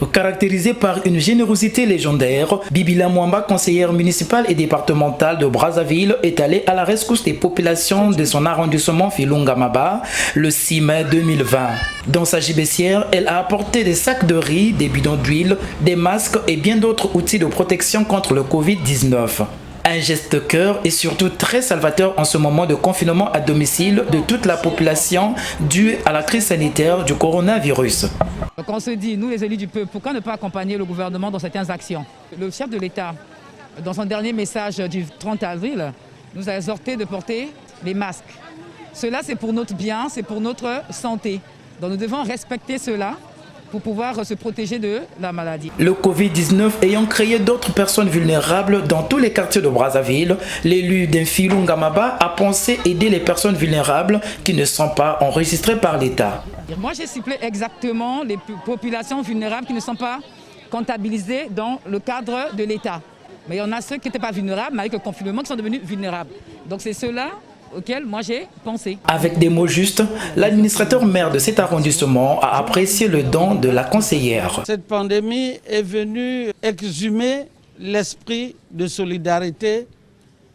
Caractérisée par une générosité légendaire, Bibila Mwamba, conseillère municipale et départementale de Brazzaville, est allée à la rescousse des populations de son arrondissement Filunga-Maba le 6 mai 2020. Dans sa gibecière, elle a apporté des sacs de riz, des bidons d'huile, des masques et bien d'autres outils de protection contre le Covid-19. Un geste cœur et surtout très salvateur en ce moment de confinement à domicile de toute la population due à la crise sanitaire du coronavirus. Donc on se dit, nous les élus du peuple, pourquoi ne pas accompagner le gouvernement dans certaines actions? Le chef de l'État, dans son dernier message du 30 avril, nous a exhorté de porter les masques. Cela c'est pour notre bien, c'est pour notre santé. Donc nous devons respecter cela pour pouvoir se protéger de la maladie. Le Covid-19 ayant créé d'autres personnes vulnérables dans tous les quartiers de Brazzaville, l'élu d'Infilunga-Maba a pensé aider les personnes vulnérables qui ne sont pas enregistrées par l'État. Moi j'ai ciblé exactement les populations vulnérables qui ne sont pas comptabilisées dans le cadre de l'État. Mais il y en a ceux qui n'étaient pas vulnérables, mais avec le confinement qui sont devenus vulnérables. Donc c'est ceux-là auquel moi j'ai pensé. Avec des mots justes, l'administrateur maire de cet arrondissement a apprécié le don de la conseillère. Cette pandémie est venue exhumer l'esprit de solidarité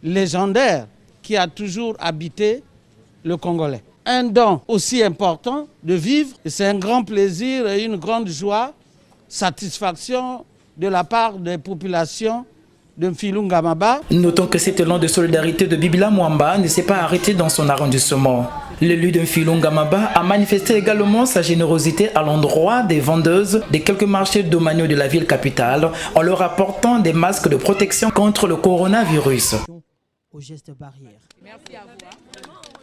légendaire qui a toujours habité le Congolais. Un don aussi important de vivre, c'est un grand plaisir et une grande joie, satisfaction de la part des populations de Filunga-Maba. Notons que cet élan de solidarité de Bibila Mwamba ne s'est pas arrêté dans son arrondissement. L'élu de Filunga-Maba a manifesté également sa générosité à l'endroit des vendeuses de quelques marchés domaniaux de la ville capitale en leur apportant des masques de protection contre le coronavirus. Au geste barrière. Merci à vous.